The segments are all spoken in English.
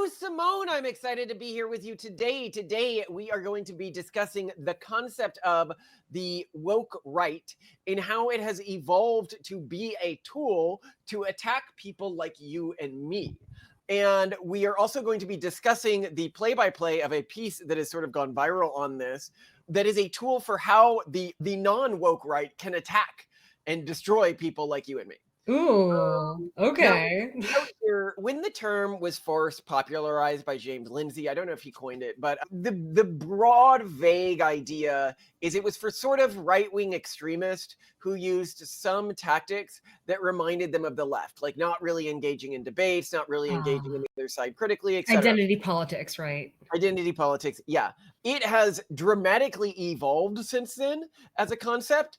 Hello, Simone. I'm excited to be here with you today. Today, we are going to be discussing the concept of the woke right and how it has evolved to be a tool to attack people like you and me. And we are also going to be discussing the play-by-play of a piece that has sort of gone viral on this, that is a tool for how the non-woke right can attack and destroy people like you and me. Ooh, okay. Now, here, when the term was first popularized by James Lindsay, I don't know if he coined it, but the broad, vague idea is it was for sort of right-wing extremists who used some tactics that reminded them of the left, like not really engaging in debates, not really engaging in the other side critically, etc. Identity politics, right? Identity politics, yeah. It has dramatically evolved since then as a concept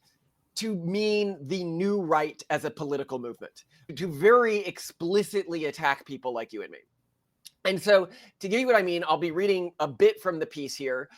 to mean the new right as a political movement, to very explicitly attack people like you and me. And so to give you what I mean, I'll be reading a bit from the piece here.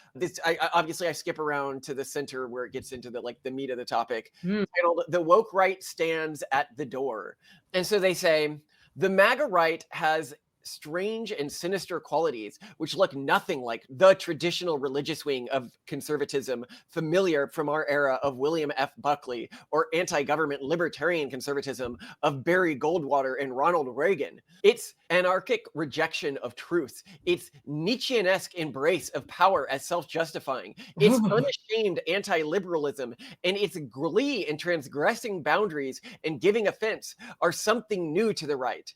Obviously I skip around to the center where it gets into the meat of the topic. Titled, "The Woke Right Stands at the Door." And so they say, the MAGA right has strange and sinister qualities which look nothing like the traditional religious wing of conservatism familiar from our era of William F. Buckley, or anti-government libertarian conservatism of Barry Goldwater and Ronald Reagan. Its anarchic rejection of truth, its Nietzschean-esque embrace of power as self-justifying, its unashamed anti-liberalism, and its glee in transgressing boundaries and giving offense are something new to the right.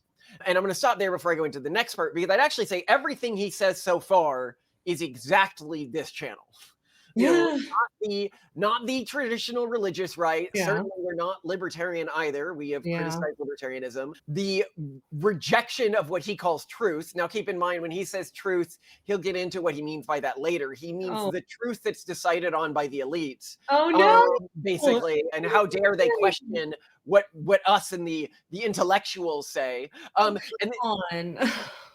And I'm going to stop there before I go into the next part, because I'd actually say everything he says so far is exactly this channel. You know, not the traditional religious right. Yeah. Certainly we're not libertarian either. We have criticized libertarianism. The rejection of what he calls truth. Now keep in mind, when he says truth, he'll get into what he means by that later. He means the truth that's decided on by the elites. Oh no! Basically, and how dare they question what us and the intellectuals say.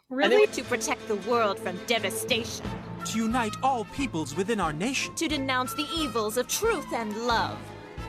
Really? To protect the world from devastation. To unite all peoples within our nation. To denounce the evils of truth and love.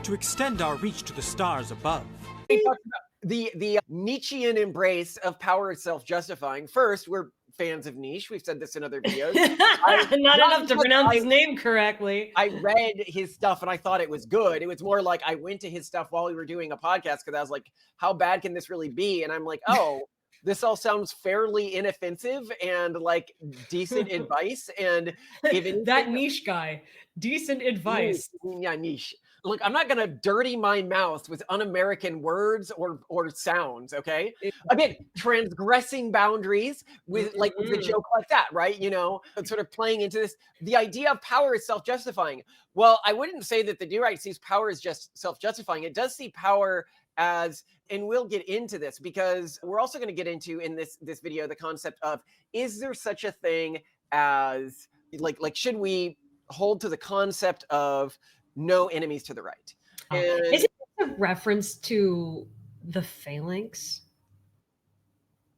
To extend our reach to the stars above. We talked about the Nietzschean embrace of power as self-justifying. First, we're fans of Nietzsche. We've said this in other videos. Not enough to pronounce his name correctly. I read his stuff and I thought it was good. It was more like I went to his stuff while we were doing a podcast because I was like, how bad can this really be? And I'm like, oh, this all sounds fairly inoffensive and like decent advice. And if that niche guy, decent advice. Yeah, niche. Look, I'm not going to dirty my mouth with un-American words or sounds, okay? Again, transgressing boundaries with with a joke like that, right? You know, sort of playing into this. The idea of power is self-justifying. Well, I wouldn't say that the new right sees power as just self-justifying. It does see power as, and we'll get into this because we're also going to get into in this video the concept of, is there such a thing as like should we hold to the concept of no enemies to the right? And is it a reference to the phalanx?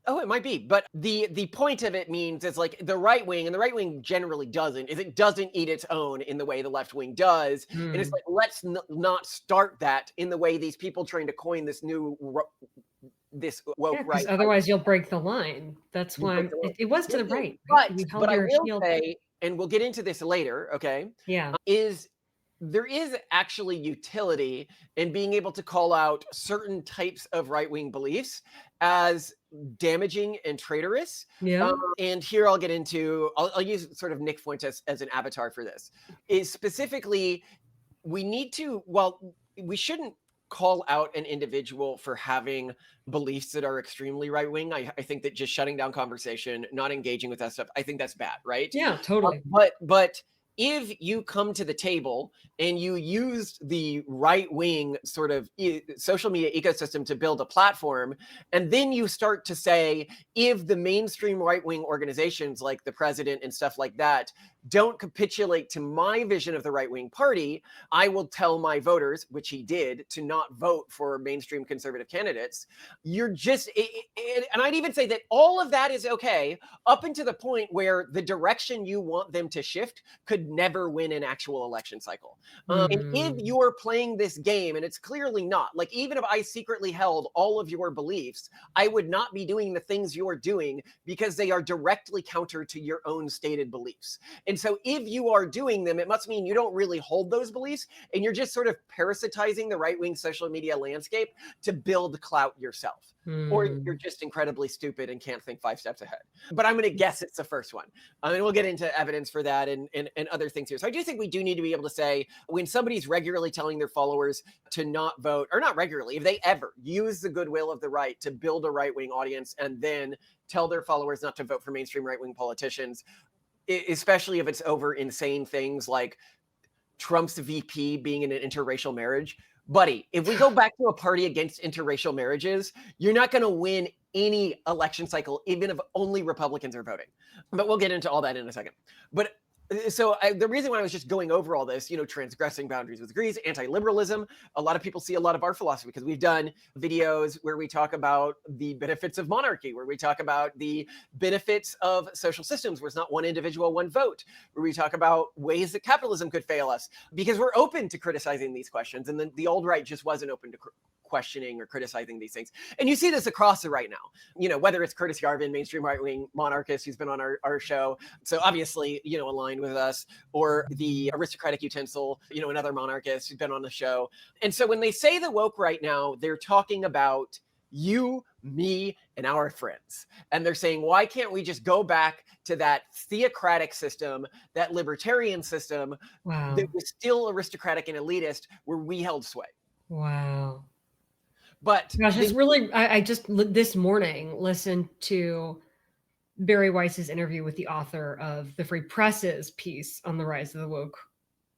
Oh, it might be, but the point of it means it's like the right wing, and the right wing generally doesn't, is it doesn't eat its own in the way the left wing does. And it's like, let's not start that in the way these people trying to coin this new this woke right. Otherwise you'll break the line. That's why it was to the right. But I will say, and we'll get into this later, okay? Yeah. There is actually utility in being able to call out certain types of right-wing beliefs as damaging and traitorous. Yeah. And here I'll get into, I'll use sort of Nick Fuentes as an avatar for this. Is specifically, we need to, well, we shouldn't call out an individual for having beliefs that are extremely right-wing. I think that just shutting down conversation, not engaging with that stuff, I think that's bad, right? Yeah, totally. But if you come to the table and you used the right-wing sort of social media ecosystem to build a platform, and then you start to say, if the mainstream right-wing organizations like the president and stuff like that don't capitulate to my vision of the right-wing party, I will tell my voters, which he did, to not vote for mainstream conservative candidates. You're just, and I'd even say that all of that is okay up until the point where the direction you want them to shift could never win an actual election cycle. And if you are playing this game, and it's clearly not, like even if I secretly held all of your beliefs, I would not be doing the things you're doing because they are directly counter to your own stated beliefs. And so if you are doing them, it must mean you don't really hold those beliefs and you're just sort of parasitizing the right-wing social media landscape to build clout yourself. Or you're just incredibly stupid and can't think 5 steps ahead. But I'm going to guess it's the first one. And we'll get into evidence for that and other things here. So I do think we do need to be able to say when somebody's regularly telling their followers to not vote, or not regularly, if they ever use the goodwill of the right to build a right-wing audience and then tell their followers not to vote for mainstream right-wing politicians, especially if it's over insane things like Trump's VP being in an interracial marriage. Buddy, if we go back to a party against interracial marriages, you're not going to win any election cycle, even if only Republicans are voting. But we'll get into all that in a second. But so the reason why I was just going over all this, transgressing boundaries with degrees, anti-liberalism, a lot of people see a lot of our philosophy because we've done videos where we talk about the benefits of monarchy, where we talk about the benefits of social systems where it's not one individual, one vote, where we talk about ways that capitalism could fail us, because we're open to criticizing these questions. And then the old right just wasn't open to questioning or criticizing these things. And you see this across the right now, whether it's Curtis Yarvin, mainstream right-wing monarchist who's been on our show, so obviously, aligned with us, or the aristocratic utensil, another monarchist who's been on the show. And so when they say the woke right now, they're talking about you, me, and our friends. And they're saying, why can't we just go back to that theocratic system, that libertarian system that was still aristocratic and elitist, where we held sway? Wow. But gosh, it's really, I just this morning listened to Barry Weiss's interview with the author of the Free Press's piece on the rise of the woke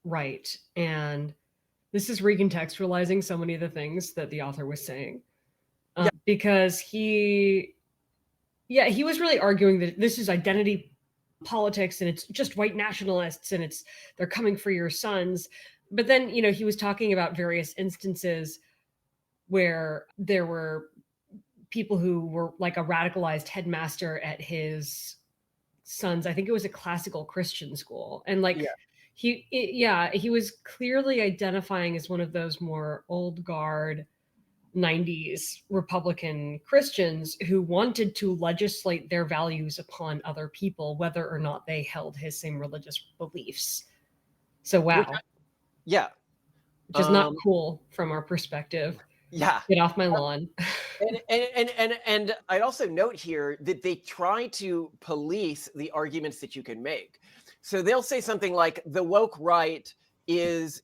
right. And this is recontextualizing so many of the things that the author was saying. Because he was really arguing that this is identity politics and it's just white nationalists and they're coming for your sons. But then, he was talking about various instances where there were people who were like a radicalized headmaster at his son's, I think it was a classical Christian school. And he was clearly identifying as one of those more old guard 90s Republican Christians who wanted to legislate their values upon other people, whether or not they held his same religious beliefs. So, wow. Which is not cool from our perspective. Get off my lawn. And I'd also note here that they try to police the arguments that you can make. So they'll say something like the woke right is,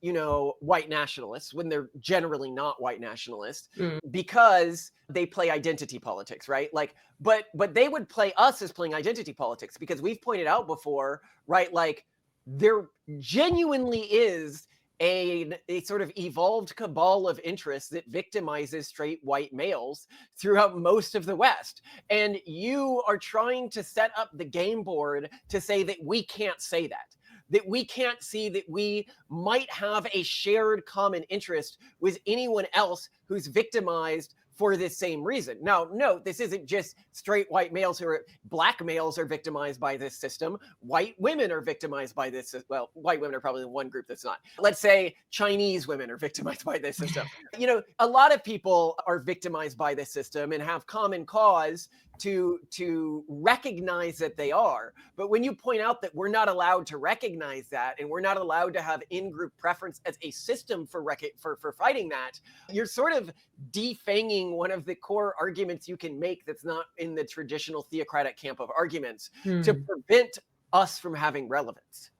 white nationalists, when they're generally not white nationalists, because they play identity politics, right? Like, but they would play us as playing identity politics, because we've pointed out before, right? Like, there genuinely is a sort of evolved cabal of interests that victimizes straight white males throughout most of the West. And you are trying to set up the game board to say that we can't say that we can't see that we might have a shared common interest with anyone else who's victimized for this same reason. Now, note, this isn't just straight white males black males are victimized by this system. White women are victimized by this. Well, white women are probably the one group that's not. Let's say Chinese women are victimized by this system. A lot of people are victimized by this system and have common cause to recognize that they are. But when you point out that we're not allowed to recognize that, and we're not allowed to have in-group preference as a system for fighting that, you're sort of defanging one of the core arguments you can make that's not in the traditional theocratic camp of arguments to prevent us from having relevance.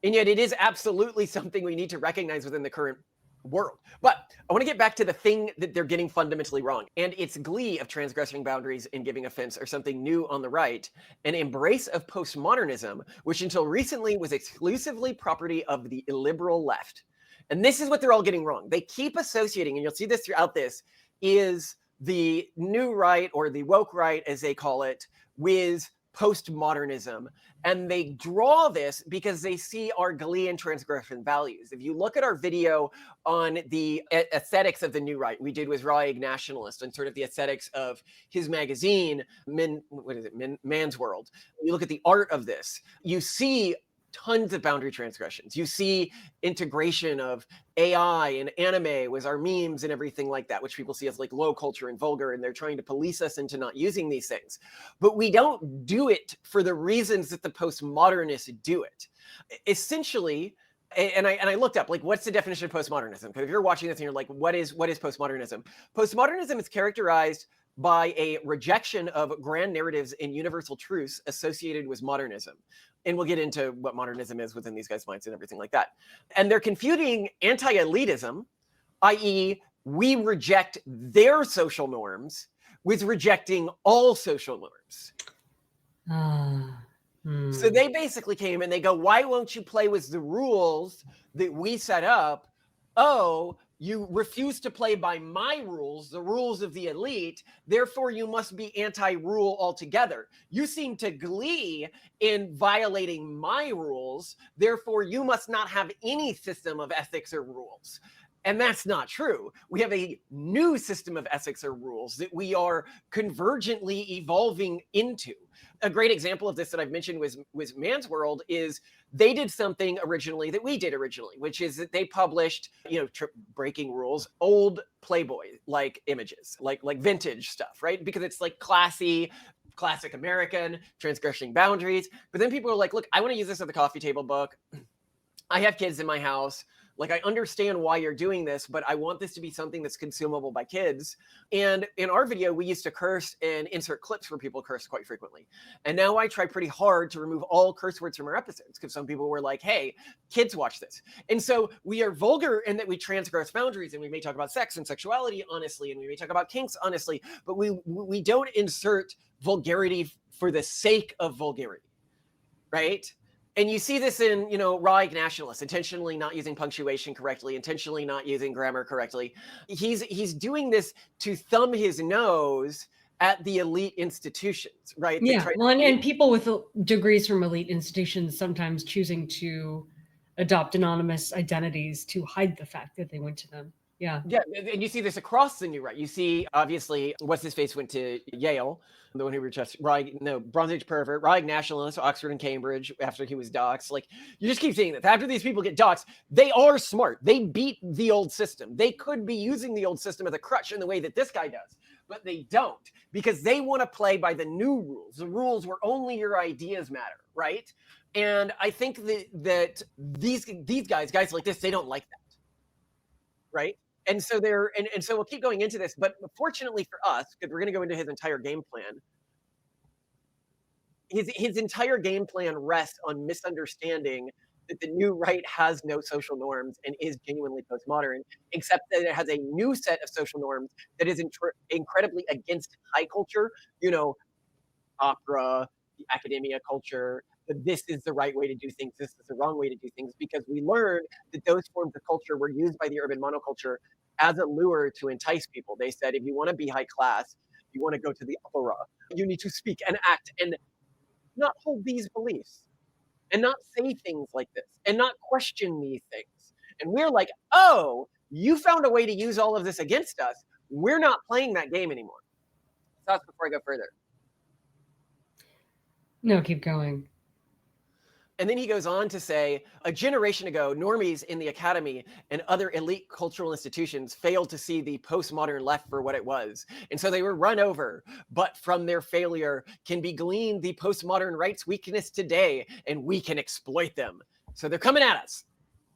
And yet it is absolutely something we need to recognize within the current world. But I want to get back to the thing that they're getting fundamentally wrong. And its glee of transgressing boundaries and giving offense are something new on the right, an embrace of postmodernism, which until recently was exclusively property of the illiberal left. And this is what they're all getting wrong. They keep associating, and you'll see this throughout this, is the new right, or the woke right, as they call it, with postmodernism, and they draw this because they see our glee and transgression values. If you look at our video on the aesthetics of the new right, we did with Raig Nationalist and sort of the aesthetics of his magazine, Man's World. You look at the art of this, you see tons of boundary transgressions. You see integration of AI and anime with our memes and everything like that, which people see as like low culture and vulgar, and they're trying to police us into not using these things. But we don't do it for the reasons that the postmodernists do it. Essentially, and I looked up, like, what's the definition of postmodernism? Because if you're watching this and you're like, what is postmodernism? Postmodernism is characterized by a rejection of grand narratives and universal truths associated with modernism. And we'll get into what modernism is within these guys' minds and everything like that. And they're confusing anti-elitism, i.e., we reject their social norms, with rejecting all social norms. So they basically came and they go, why won't you play with the rules that we set up? Oh, you refuse to play by my rules, the rules of the elite, therefore you must be anti-rule altogether. You seem to glee in violating my rules, therefore you must not have any system of ethics or rules. And that's not true. We have a new system of ethics or rules that we are convergently evolving into. A great example of this that I've mentioned with Man's World is they did something originally that we did originally, which is that they published, breaking rules, old Playboy like images, like vintage stuff, right? Because it's like classy, classic American, transgressing boundaries. But then people are like, look, I want to use this as a coffee table book. I have kids in my house. Like, I understand why you're doing this, but I want this to be something that's consumable by kids. And in our video, we used to curse and insert clips where people curse quite frequently. And now I try pretty hard to remove all curse words from our episodes because some people were like, hey, kids watch this. And so we are vulgar in that we transgress boundaries, and we may talk about sex and sexuality honestly, and we may talk about kinks honestly, but we don't insert vulgarity for the sake of vulgarity, right? And you see this in, Raig Nationalist, intentionally not using punctuation correctly, intentionally not using grammar correctly. He's doing this to thumb his nose at the elite institutions, right? Yeah, well, and people with degrees from elite institutions sometimes choosing to adopt anonymous identities to hide the fact that they went to them. Yeah. Yeah, and you see this across the new right. You see, obviously, what's his face went to Yale, the one who rejects Bronze Age pervert, Raig Nationalist, Oxford and Cambridge after he was doxxed. Like, you just keep seeing this. After these people get doxxed, they are smart. They beat the old system. They could be using the old system as a crutch in the way that this guy does, but they don't, because they want to play by the new rules, the rules where only your ideas matter, right? And I think that these guys like this, they don't like that, right? And so so we'll keep going into this, but fortunately for us, because we're going to go into his entire game plan. His entire game plan rests on misunderstanding that the new right has no social norms and is genuinely postmodern, except that it has a new set of social norms that is incredibly against high culture, opera, the academia culture, that this is the right way to do things, this is the wrong way to do things, because we learned that those forms of culture were used by the urban monoculture as a lure to entice people. They said, if you want to be high class, you want to go to the opera, you need to speak and act and not hold these beliefs and not say things like this and not question these things. And we're like, oh, you found a way to use all of this against us. We're not playing that game anymore. Thoughts before I go further? No, keep going. And then he goes on to say, a generation ago, normies in the academy and other elite cultural institutions failed to see the postmodern left for what it was. And so they were run over. But from their failure can be gleaned the postmodern right's weakness today, and we can exploit them. So they're coming at us.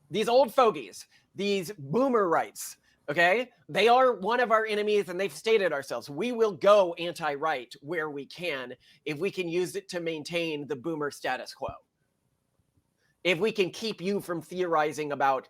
These old fogies, these boomer rights, okay? They are one of our enemies, and they've stated ourselves. We will go anti-right where we can if we can use it to maintain the boomer status quo. If we can keep you from theorizing about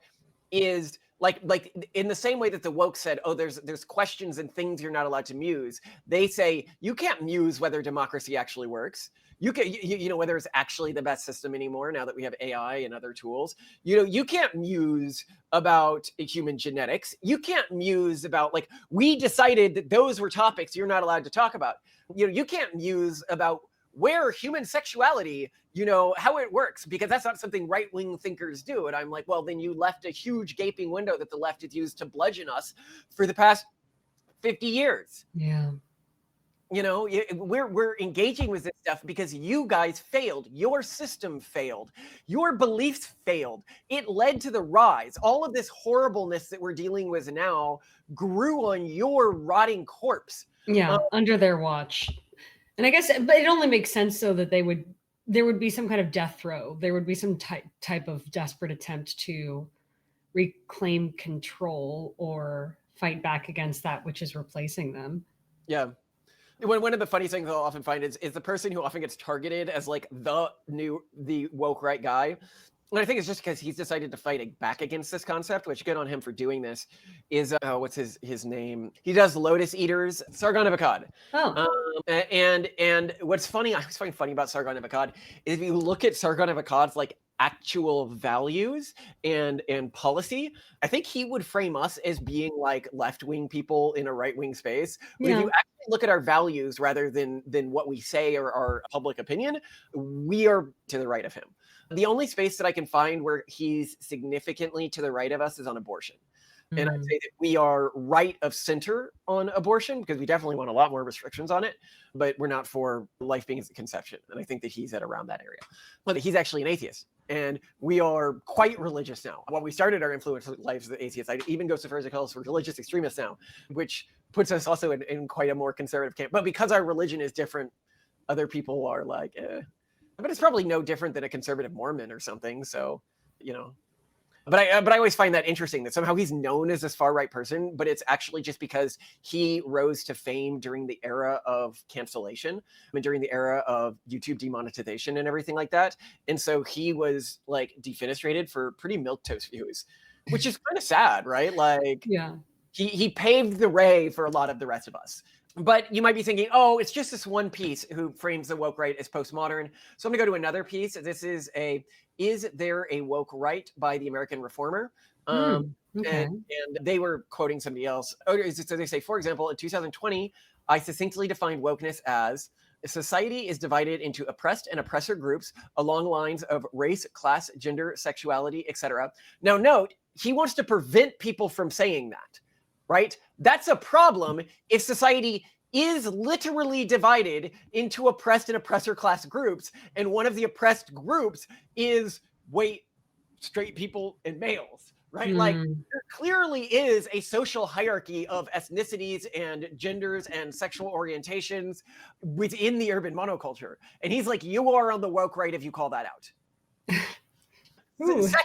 is like in the same way that the woke said, oh, there's questions and things you're not allowed to muse. They say you can't muse whether democracy actually works. You can, whether it's actually the best system anymore now that we have AI and other tools. You can't muse about human genetics. You can't muse about, like, we decided that those were topics you're not allowed to talk about. You can't muse about where human sexuality, how it works, because that's not something right-wing thinkers do. And I'm like, well, then you left a huge gaping window that the left has used to bludgeon us for the past 50 years. Yeah. We're engaging with this stuff because you guys failed. Your system failed. Your beliefs failed. It led to the rise. All of this horribleness that we're dealing with now grew on your rotting corpse. Yeah, under their watch. And I guess, but it only makes sense so that there would be some kind of death throw. There would be some type of desperate attempt to reclaim control or fight back against that which is replacing them. Yeah. One of the funny things I'll often find is the person who often gets targeted as like the woke right guy. And I think it's just because he's decided to fight back against this concept, which good on him for doing this, is what's his name? He does Lotus Eaters, Sargon of Akkad. Oh. And what's funny, I was finding funny about Sargon of Akkad, is if you look at Sargon of Akkad's like actual values and policy, I think he would frame us as being like left-wing people in a right-wing space. But if you actually look at our values rather than what we say or our public opinion, we are to the right of him. The only space that I can find where he's significantly to the right of us is on abortion. And I'd say that we are right of center on abortion because we definitely want a lot more restrictions on it, but we're not for life being as a conception. And I think that he's at around that area. But he's actually an atheist. And we are quite religious now. When we started our influential lives as atheists, I'd even go so far as to call us religious extremists now, which puts us also in quite a more conservative camp. But because our religion is different, other people are like, eh. But it's probably no different than a conservative Mormon or something. So, But I always find that interesting that somehow he's known as this far right person, but it's actually just because he rose to fame during the era of cancellation and during the era of YouTube demonetization and everything like that. And so he was like defenestrated for pretty milquetoast views, which is kind of sad, right? Like, yeah, he paved the way for a lot of the rest of us. But you might be thinking, oh, it's just this one piece who frames the woke right as postmodern. So I'm going to go to another piece. This is there a woke right by the American Reformer? Okay. And they were quoting somebody else. So they say, for example, in 2020, I succinctly defined wokeness as society is divided into oppressed and oppressor groups along lines of race, class, gender, sexuality, etc. Now note, he wants to prevent people from saying that. Right? That's a problem if society is literally divided into oppressed and oppressor class groups. And one of the oppressed groups is straight people and males, right? Like there clearly is a social hierarchy of ethnicities and genders and sexual orientations within the urban monoculture. And he's like, you are on the woke right if you call that out. Second,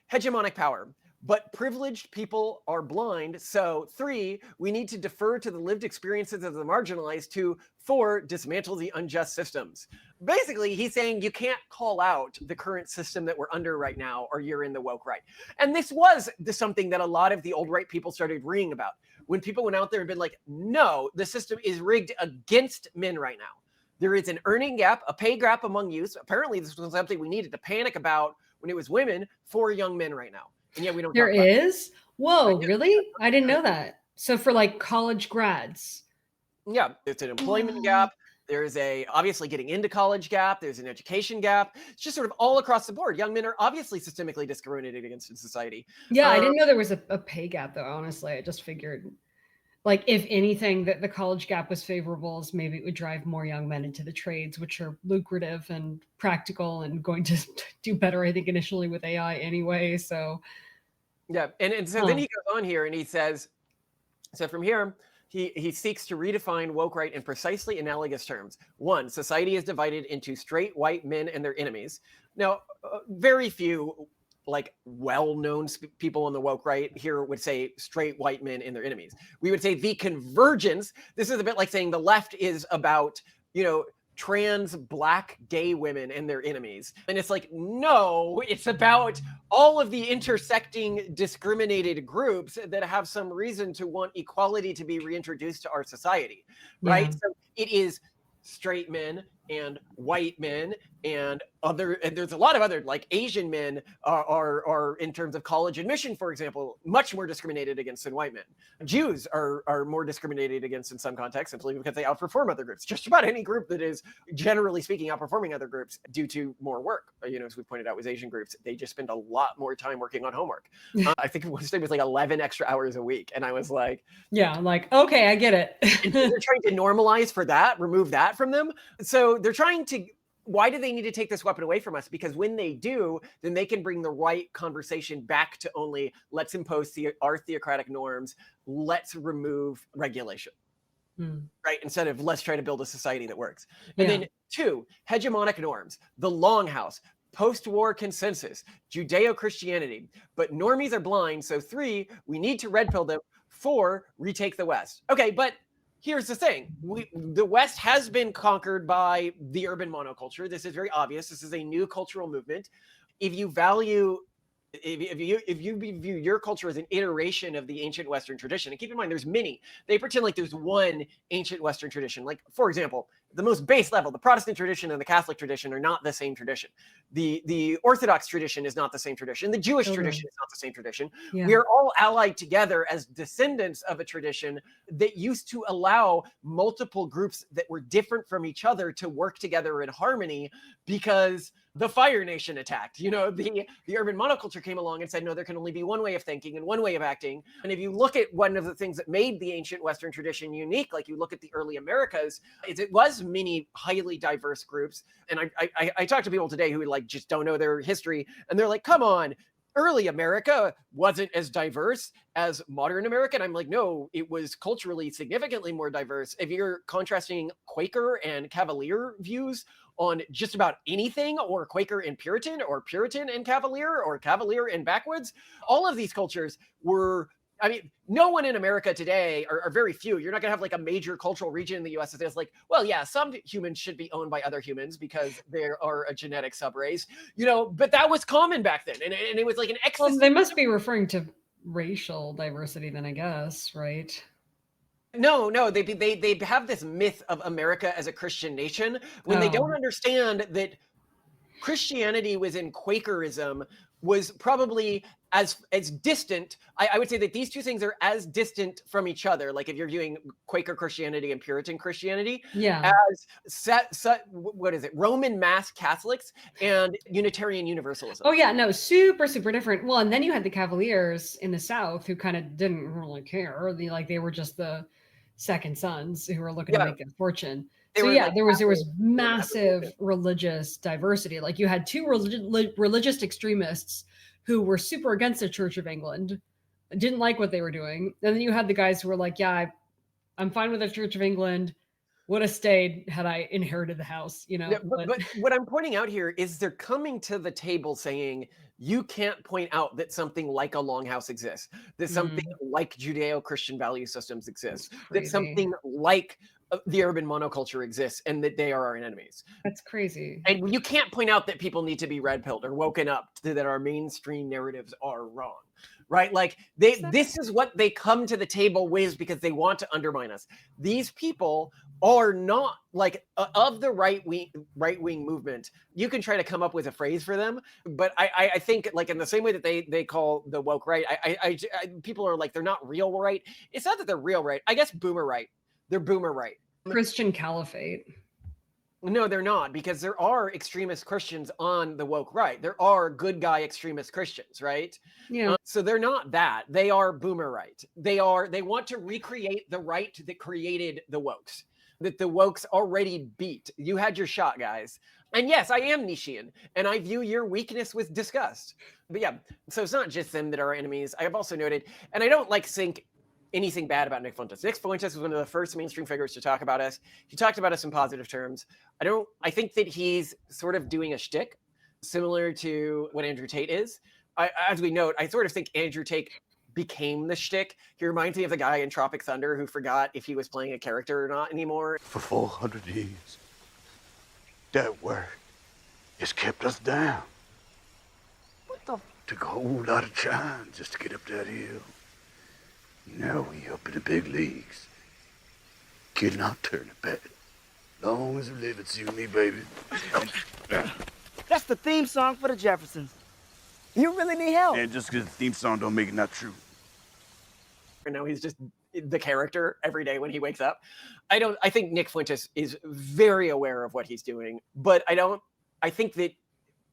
hegemonic power. But privileged people are blind. So 3, we need to defer to the lived experiences of the marginalized. 4, dismantle the unjust systems. Basically, he's saying you can't call out the current system that we're under right now, or you're in the woke right. And this was something that a lot of the old right people started reading about. When people went out there and been like, no, the system is rigged against men right now. There is an earning gap, a pay gap among youth. Apparently, this was something we needed to panic about when it was women for young men right now. And yet we don't. There is? Whoa, really? I didn't know that. So for like college grads. Yeah, it's an employment gap. There's obviously getting into college gap. There's an education gap. It's just sort of all across the board. Young men are obviously systemically discriminated against in society. Yeah, I didn't know there was a pay gap though, honestly. I just figured like if anything that the college gap was favorable, as maybe it would drive more young men into the trades, which are lucrative and practical and going to do better, I think, initially with AI anyway. So yeah, and so then he goes on here and he says, so from here, he seeks to redefine woke right in precisely analogous terms. 1, society is divided into straight white men and their enemies. Now, very few like well-known people on the woke right here would say straight white men and their enemies. We would say the convergence. This is a bit like saying the left is about, trans black gay women and their enemies. And it's like, no, it's about all of the intersecting discriminated groups that have some reason to want equality to be reintroduced to our society, right? So it is straight men and white men and there's a lot of other, like Asian men are in terms of college admission, for example, much more discriminated against than white men. Jews are more discriminated against in some contexts simply because they outperform other groups. Just about any group that is, generally speaking, outperforming other groups due to more work. As we pointed out with Asian groups, they just spend a lot more time working on homework. I think one study was like 11 extra hours a week. And I was like, yeah, like, okay, I get it. they're trying to normalize for that, remove that from them. So they're trying to, why do they need to take this weapon away from us? Because when they do, then they can bring the right conversation back to only let's impose our theocratic norms, let's remove regulation, right? Instead of let's try to build a society that works. And then 2, hegemonic norms, the Longhouse, post-war consensus, Judeo-Christianity. But normies are blind. So 3, we need to red pill them. 4, retake the West. Okay, but here's the thing. The West has been conquered by the urban monoculture. This is very obvious. This is a new cultural movement. If you view your culture as an iteration of the ancient Western tradition, and keep in mind there's many, they pretend like there's one ancient Western tradition. Like, for example, the most base level, the Protestant tradition and the Catholic tradition are not the same tradition. The Orthodox tradition is not the same tradition. The Jewish tradition is not the same tradition. Yeah. We are all allied together as descendants of a tradition that used to allow multiple groups that were different from each other to work together in harmony, because the Fire Nation attacked. The urban monoculture came along and said, no, there can only be one way of thinking and one way of acting. And if you look at one of the things that made the ancient Western tradition unique, like you look at the early Americas, it was many highly diverse groups. And I talk to people today who like just don't know their history, and they're like, come on, early America wasn't as diverse as modern America. And I'm like, no, it was culturally significantly more diverse. If you're contrasting Quaker and Cavalier views on just about anything, or Quaker and Puritan, or Puritan and Cavalier, or Cavalier and backwoods, all of these cultures were, I mean, no one in America today, or very few, you're not going to have like a major cultural region in the US that says like, well, yeah, some humans should be owned by other humans because they are a genetic subrace, but that was common back then. And it was like an Well, they must be referring to racial diversity then, I guess, right? No, they have this myth of America as a Christian nation when they don't understand that Christianity within Quakerism was probably as distant. I would say that these two things are as distant from each other. Like if you're viewing Quaker Christianity and Puritan Christianity, as what is it? Roman mass Catholics and Unitarian Universalism. Oh yeah, no, super, super different. Well, and then you had the Cavaliers in the South who kind of didn't really care. They were just the second sons who were looking to make their fortune. So yeah, there was massive religious diversity. Like you had 2 religious extremists who were super against the Church of England, didn't like what they were doing. And then you had the guys who were like, yeah, I'm fine with the Church of England. Would have stayed had I inherited the house, Yeah, but what I'm pointing out here is they're coming to the table saying you can't point out that something like a Longhouse exists, that something like Judeo-Christian value systems exist, that something like the urban monoculture exists, and that they are our enemies. That's crazy. And you can't point out that people need to be red-pilled or woken up to that our mainstream narratives are wrong. Right? Like this is what they come to the table with because they want to undermine us. These people are not like of the right wing movement. You can try to come up with a phrase for them, but I think like in the same way that they call the woke right, I people are like they're not real right. It's not that they're real right. I guess boomer right. They're boomer right. Christian caliphate. No, they're not, because there are extremist Christians on the woke right. There are good guy extremist Christians, right? Yeah. So they're not that. They are boomer right. They want to recreate the right that created the wokes, that the wokes already beat. You had your shot, guys. And yes, I am Nietzschean, and I view your weakness with disgust. But yeah, so it's not just them that are our enemies. I have also noted, and I don't like think anything bad about Nick Fuentes. Nick Fuentes was one of the first mainstream figures to talk about us. He talked about us in positive terms. I think that he's sort of doing a shtick similar to what Andrew Tate is. As we note, I sort of think Andrew Tate became the shtick. He reminds me of the guy in Tropic Thunder who forgot if he was playing a character or not anymore. For 400 years, that word has kept us down. Took a whole lot of time just to get up that hill. Now we up in the big leagues. Cannot turn it back. Long as you live it, you and me, baby. That's the theme song for the Jeffersons. You really need help. And just because the theme song don't make it not true. And now he's just the character every day when he wakes up. I think Nick Fuentes is very aware of what he's doing, but I think that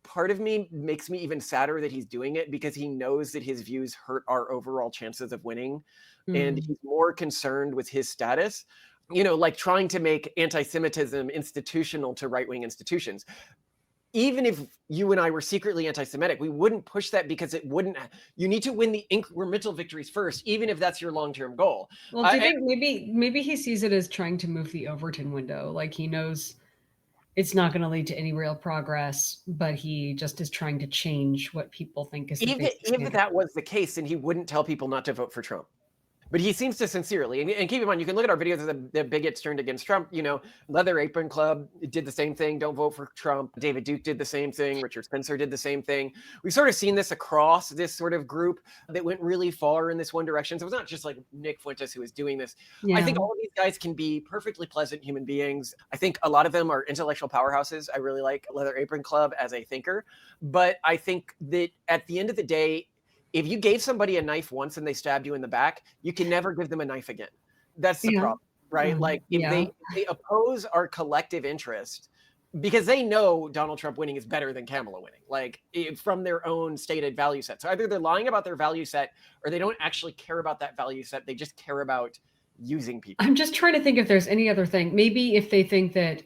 part of me makes me even sadder that he's doing it because he knows that his views hurt our overall chances of winning. And he's more concerned with his status, like trying to make anti-Semitism institutional to right-wing institutions. Even if you and I were secretly anti-Semitic, we wouldn't push that because you need to win the incremental victories first, even if that's your long-term goal. Well, do you think maybe he sees it as trying to move the Overton window? Like he knows it's not going to lead to any real progress, but he just is trying to change what people think is even if that was the case, then he wouldn't tell people not to vote for Trump. But he seems to sincerely, and keep in mind, you can look at our videos of the bigots turned against Trump. Leather Apron Club did the same thing. Don't vote for Trump. David Duke did the same thing. Richard Spencer did the same thing. We've sort of seen this across this sort of group that went really far in this one direction. So it's not just like Nick Fuentes who is doing this. Yeah. I think all of these guys can be perfectly pleasant human beings. I think a lot of them are intellectual powerhouses. I really like Leather Apron Club as a thinker. But I think that at the end of the day, if you gave somebody a knife once and they stabbed you in the back, you can never give them a knife again. That's the problem, right? Like if they oppose our collective interest because they know Donald Trump winning is better than Kamala winning, like from their own stated value set. So either they're lying about their value set or they don't actually care about that value set. They just care about using people. I'm just trying to think if there's any other thing. Maybe if they think that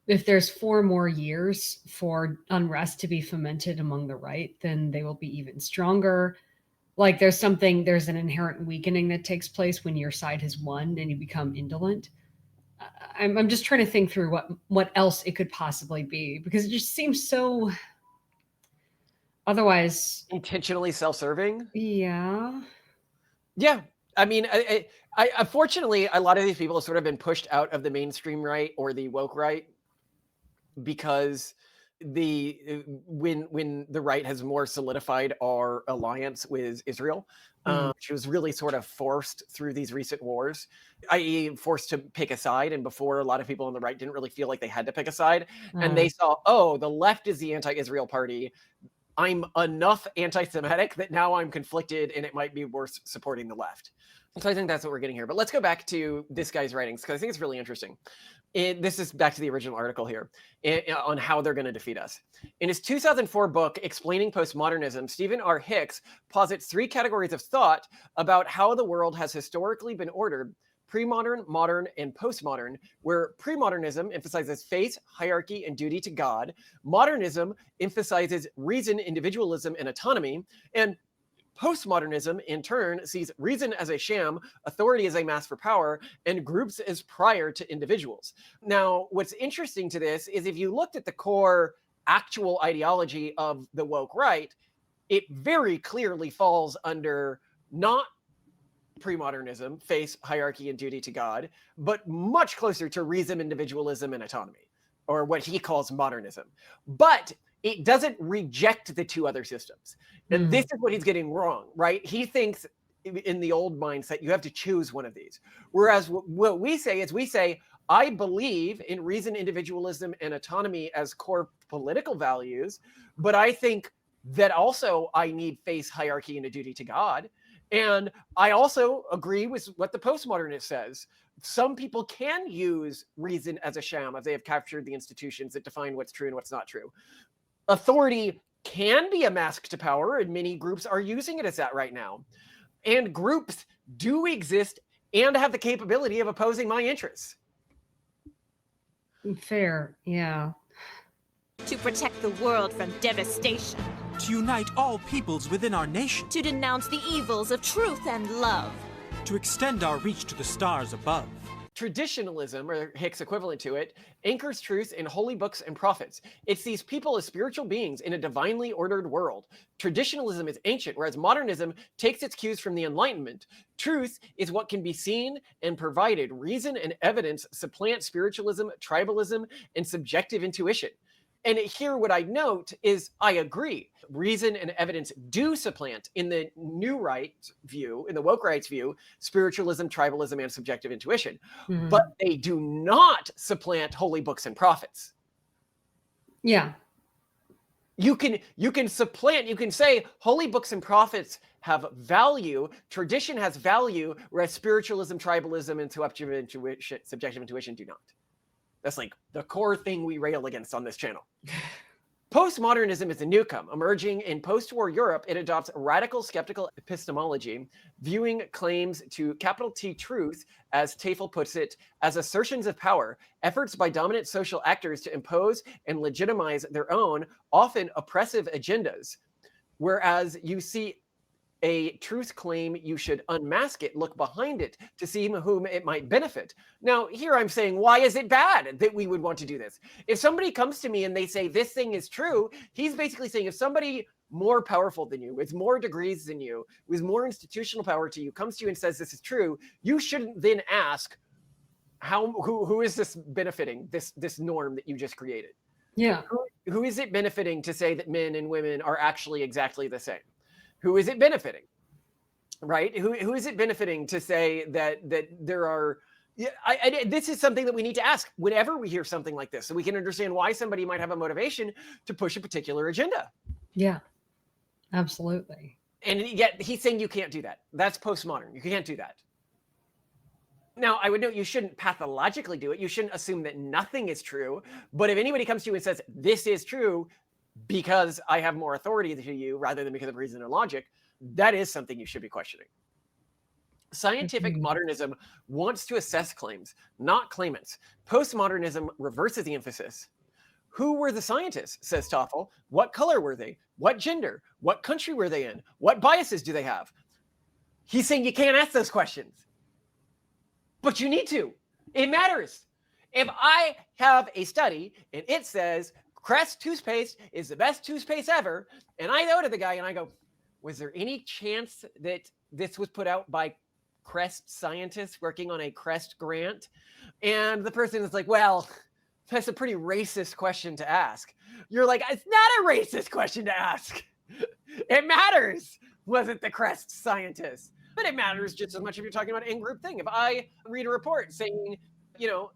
if there's 4 more years for unrest to be fomented among the right, then they will be even stronger. Like there's an inherent weakening that takes place when your side has won and you become indolent. I'm just trying to think through what else it could possibly be, because it just seems so otherwise intentionally self-serving. Yeah. I mean, I unfortunately, a lot of these people have sort of been pushed out of the mainstream right or the woke right because when the right has more solidified our alliance with Israel, which was really sort of forced through these recent wars, i.e. forced to pick a side. And before, a lot of people on the right didn't really feel like they had to pick a side. And they saw, the left is the anti-Israel party. I'm enough anti-Semitic that now I'm conflicted and it might be worth supporting the left. So I think that's what we're getting here. But let's go back to this guy's writings because I think it's really interesting. This is back to the original article here on how they're going to defeat us. In his 2004 book, Explaining Postmodernism, Stephen R. Hicks posits 3 categories of thought about how the world has historically been ordered: pre-modern, modern, and postmodern, where pre-modernism emphasizes faith, hierarchy, and duty to God. Modernism emphasizes reason, individualism, and autonomy. And postmodernism, in turn, sees reason as a sham, authority as a mask for power, and groups as prior to individuals. Now, what's interesting to this is if you looked at the core actual ideology of the woke right, it very clearly falls under not pre-modernism, faith, hierarchy, and duty to God, but much closer to reason, individualism, and autonomy, or what he calls modernism. But it doesn't reject the 2 other systems. And this is what he's getting wrong, right? He thinks in the old mindset, you have to choose one of these. Whereas what we say is I believe in reason, individualism, and autonomy as core political values, but I think that also I need faith, hierarchy, and a duty to God. And I also agree with what the postmodernist says. Some people can use reason as a sham if they have captured the institutions that define what's true and what's not true. Authority can be a mask to power, and many groups are using it as that right now. And groups do exist and have the capability of opposing my interests. Fair, yeah. To protect the world from devastation. To unite all peoples within our nation. To denounce the evils of truth and love. To extend our reach to the stars above. Traditionalism, or Hicks equivalent to it, anchors truth in holy books and prophets. It sees people as spiritual beings in a divinely ordered world. Traditionalism is ancient, whereas modernism takes its cues from the Enlightenment. Truth is what can be seen and provided. Reason and evidence supplant spiritualism, tribalism, and subjective intuition. And here, what I note is I agree. Reason and evidence do supplant, in the new right view, in the woke rights view, spiritualism, tribalism, and subjective intuition. But they do not supplant holy books and prophets. Yeah. You can supplant, you can say holy books and prophets have value, tradition has value, whereas spiritualism, tribalism, and subjective intuition do not. That's like the core thing we rail against on this channel. Postmodernism is a newcome. Emerging in post-war Europe, it adopts radical skeptical epistemology, viewing claims to capital T truth, as Tafel puts it, as assertions of power, efforts by dominant social actors to impose and legitimize their own, often oppressive agendas. Whereas you see a truth claim, you should unmask it, look behind it to see whom it might benefit. Now, here I'm saying, why is it bad that we would want to do this? If somebody comes to me and they say this thing is true, he's basically saying if somebody more powerful than you, with more degrees than you, with more institutional power to you, comes to you and says this is true, you shouldn't then ask, who is this benefiting, this norm that you just created? Yeah. Who is it benefiting to say that men and women are actually exactly the same? Who is it benefiting, right? Who is it benefiting to say that there are? Yeah, this is something that we need to ask whenever we hear something like this, so we can understand why somebody might have a motivation to push a particular agenda. Yeah, absolutely. And yet he's saying you can't do that. That's postmodern. You can't do that. Now, I would note you shouldn't pathologically do it. You shouldn't assume that nothing is true. But if anybody comes to you and says this is true, because I have more authority to you rather than because of reason and logic, that is something you should be questioning. Scientific modernism wants to assess claims, not claimants. Postmodernism reverses the emphasis. Who were the scientists, says Toffel. What color were they? What gender? What country were they in? What biases do they have? He's saying you can't ask those questions. But you need to. It matters. If I have a study and it says Crest toothpaste is the best toothpaste ever, and I go to the guy and I go, was there any chance that this was put out by Crest scientists working on a Crest grant? And the person is like, well, that's a pretty racist question to ask. You're like, it's not a racist question to ask. It matters. Was it the Crest scientists? But it matters just as much if you're talking about an in-group thing. If I read a report saying,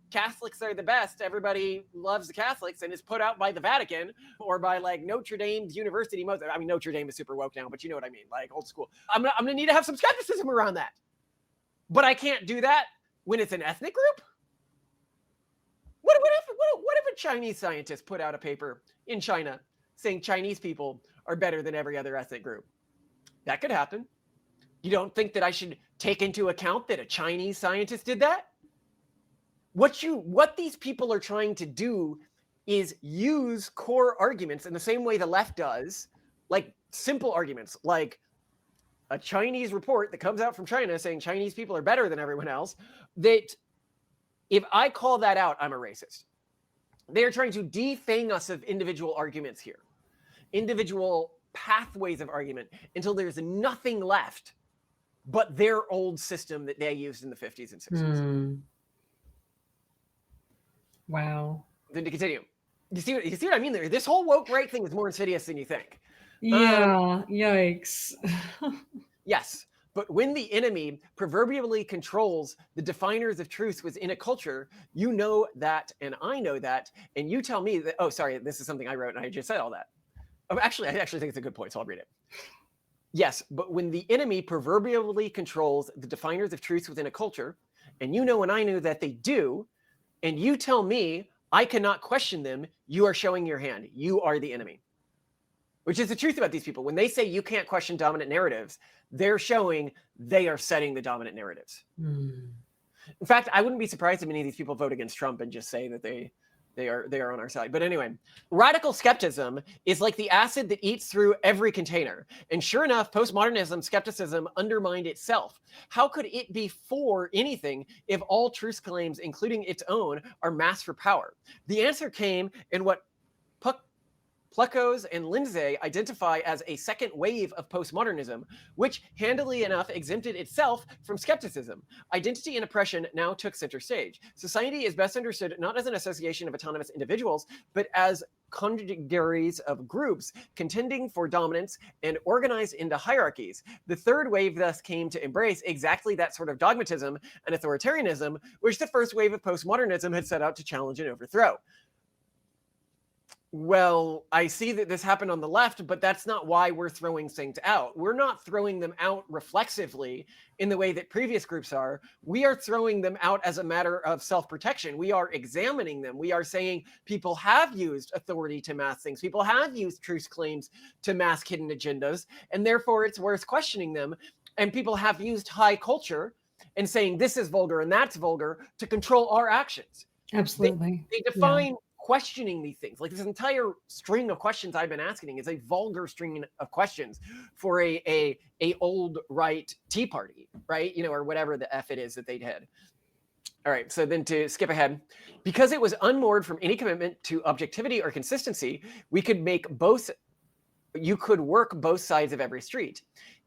Catholics are the best, everybody loves the Catholics, and it's put out by the Vatican or by like Notre Dame's University. I mean, Notre Dame is super woke now, but you know what I mean, like old school. I'm gonna need to have some skepticism around that. But I can't do that when it's an ethnic group. What if a Chinese scientist put out a paper in China saying Chinese people are better than every other ethnic group? That could happen. You don't think that I should take into account that a Chinese scientist did that? What these people are trying to do is use core arguments in the same way the left does, like simple arguments, like a Chinese report that comes out from China saying Chinese people are better than everyone else, that if I call that out, I'm a racist. They're trying to defang us of individual arguments here, individual pathways of argument, until there's nothing left but their old system that they used in the 50s and 60s. Wow. Then to continue, you see what I mean there? This whole woke right thing is more insidious than you think. Yeah, yikes. Yes, but when the enemy proverbially controls the definers of truth within a culture, you know that, and I know that, and you tell me that, oh, sorry, this is something I wrote and I just said all that. Oh, actually, I think it's a good point, so I'll read it. Yes, but when the enemy proverbially controls the definers of truth within a culture, and you know and I know that they do, and you tell me I cannot question them, you are showing your hand. You are the enemy. Which is the truth about these people. When they say you can't question dominant narratives, they're showing they are setting the dominant narratives. In fact, I wouldn't be surprised if many of these people vote against Trump and just say that they are on our side. But anyway, radical skepticism is like the acid that eats through every container. And sure enough, postmodernism, skepticism undermined itself. How could it be for anything if all truth claims, including its own, are masked for power? The answer came in what Pluckows and Lindsay identify as a second wave of postmodernism, which handily enough exempted itself from skepticism. Identity and oppression now took center stage. Society is best understood not as an association of autonomous individuals, but as conjugaries of groups contending for dominance and organized into hierarchies. The third wave thus came to embrace exactly that sort of dogmatism and authoritarianism, which the first wave of postmodernism had set out to challenge and overthrow. Well, I see that this happened on the left, but that's not why we're throwing things out. We're not throwing them out reflexively in the way that previous groups are. We are throwing them out as a matter of self-protection. We are examining them. We are saying people have used authority to mask things. People have used truth claims to mask hidden agendas, and therefore it's worth questioning them. And people have used high culture and saying this is vulgar and that's vulgar to control our actions. Absolutely. They define questioning these things. Like this entire string of questions I've been asking is a vulgar string of questions for a old right Tea Party, right? You know, or whatever the F it is that they did. All right, so then to skip ahead, because it was unmoored from any commitment to objectivity or consistency, you could work both sides of every street.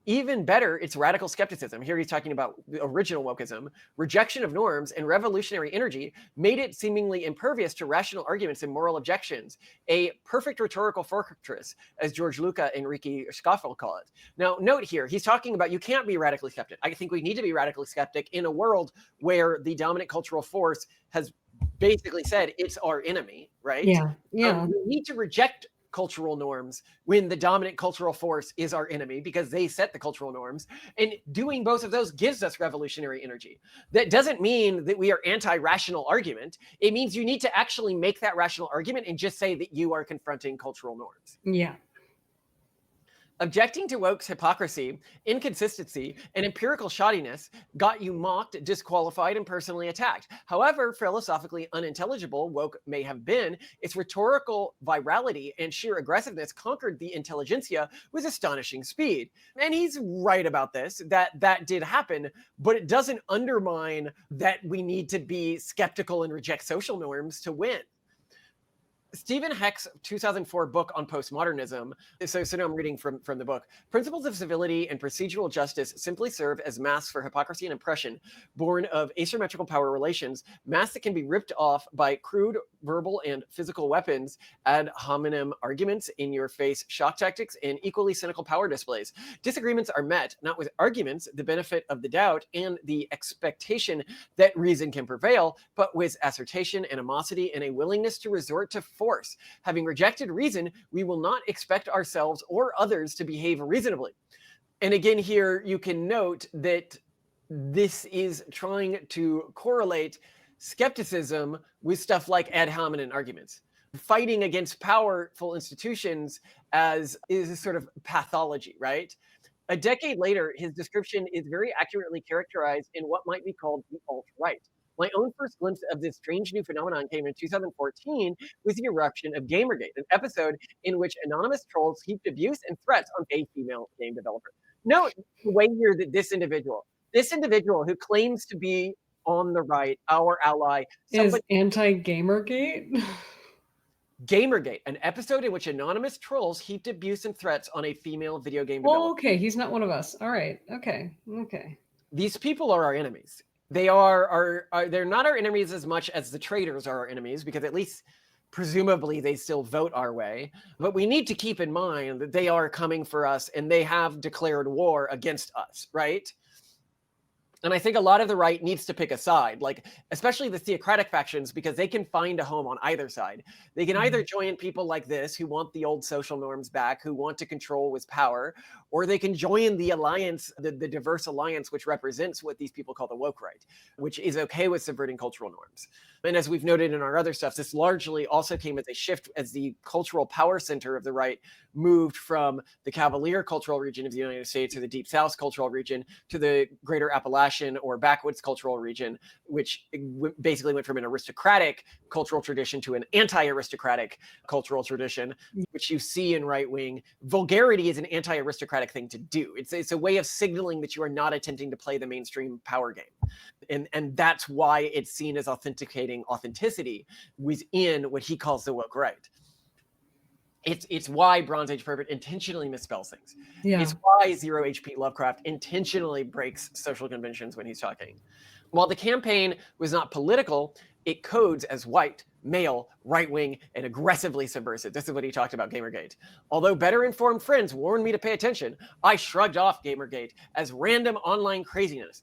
Even better, it's radical skepticism. Here he's talking about the original wokeism, rejection of norms, and revolutionary energy made it seemingly impervious to rational arguments and moral objections. A perfect rhetorical fortress, as George Luca and Ricky Scoffel call it. Now, note here, he's talking about you can't be radically skeptic. I think we need to be radically skeptic in a world where the dominant cultural force has basically said it's our enemy, right? Yeah. We need to reject cultural norms when the dominant cultural force is our enemy because they set the cultural norms, and doing both of those gives us revolutionary energy. That doesn't mean that we are anti-rational argument. It means you need to actually make that rational argument and just say that you are confronting cultural norms. Yeah. Objecting to woke's hypocrisy, inconsistency, and empirical shoddiness got you mocked, disqualified, and personally attacked. However philosophically unintelligible woke may have been, its rhetorical virality and sheer aggressiveness conquered the intelligentsia with astonishing speed. And he's right about this, that did happen, but it doesn't undermine that we need to be skeptical and reject social norms to win. Stephen Heck's 2004 book on postmodernism, so now I'm reading from the book. Principles of civility and procedural justice simply serve as masks for hypocrisy and oppression, born of asymmetrical power relations, masks that can be ripped off by crude verbal and physical weapons, ad hominem arguments, in-your-face shock tactics, and equally cynical power displays. Disagreements are met, not with arguments, the benefit of the doubt, and the expectation that reason can prevail, but with assertion, animosity, and a willingness to resort to force. Having rejected reason, we will not expect ourselves or others to behave reasonably. And again, here you can note that this is trying to correlate skepticism with stuff like ad hominem arguments. Fighting against powerful institutions is a sort of pathology, right? A decade later, his description is very accurately characterized in what might be called the alt-right. My own first glimpse of this strange new phenomenon came in 2014 with the eruption of Gamergate, an episode in which anonymous trolls heaped abuse and threats on a female game developer. Note the way here that this individual who claims to be on the right, our ally, is anti-Gamergate. Gamergate, an episode in which anonymous trolls heaped abuse and threats on a female video game developer. Well, okay, he's not one of us. All right, okay. These people are our enemies. They are they're not our enemies as much as the traitors are our enemies, because at least presumably they still vote our way. But we need to keep in mind that they are coming for us and they have declared war against us, right? And I think a lot of the right needs to pick a side, like especially the theocratic factions, because they can find a home on either side. They can either join people like this who want the old social norms back, who want to control with power, or they can join the alliance, the diverse alliance, which represents what these people call the woke right, which is okay with subverting cultural norms. And as we've noted in our other stuff, this largely also came as a shift as the cultural power center of the right moved from the Cavalier cultural region of the United States, or the Deep South cultural region, to the greater Appalachian or backwoods cultural region, which basically went from an aristocratic cultural tradition to an anti-aristocratic cultural tradition, which you see in right wing. Vulgarity is an anti-aristocratic thing to do. It's a way of signaling that you are not attempting to play the mainstream power game. And that's why it's seen as authenticating authenticity within what he calls the woke right. It's why Bronze Age Pervert intentionally misspells things. Yeah. It's why Zero HP Lovecraft intentionally breaks social conventions when he's talking. While the campaign was not political, it codes as white, male, right-wing, and aggressively subversive. This is what he talked about Gamergate. Although better-informed friends warned me to pay attention, I shrugged off Gamergate as random online craziness.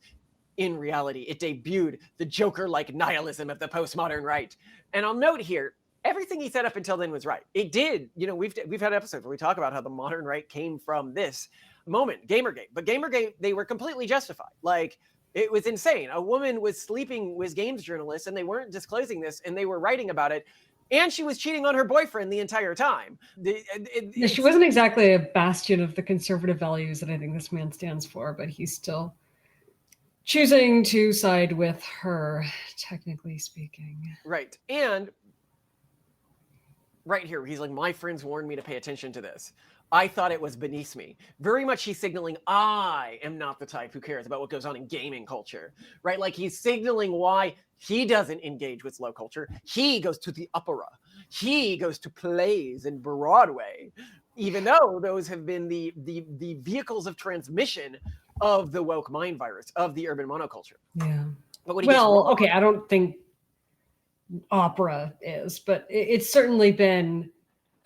In reality, it debuted the Joker-like nihilism of the postmodern right. And I'll note here, everything he said up until then was right. It did. We've had episodes where we talk about how the modern right came from this moment, Gamergate. But Gamergate, they were completely justified. Like, it was insane. A woman was sleeping with games journalists, and they weren't disclosing this, and they were writing about it. And she was cheating on her boyfriend the entire time. She wasn't exactly a bastion of the conservative values that I think this man stands for, but he's still choosing to side with her, technically speaking. Right. And right here, he's like, my friends warned me to pay attention to this. I thought it was beneath me. Very much he's signaling, I am not the type who cares about what goes on in gaming culture, right? Like he's signaling why he doesn't engage with slow culture. He goes to the opera. He goes to plays and Broadway, even though those have been the vehicles of transmission of the woke mind virus, of the urban monoculture. Yeah. But what okay, I don't think opera is, but it's certainly been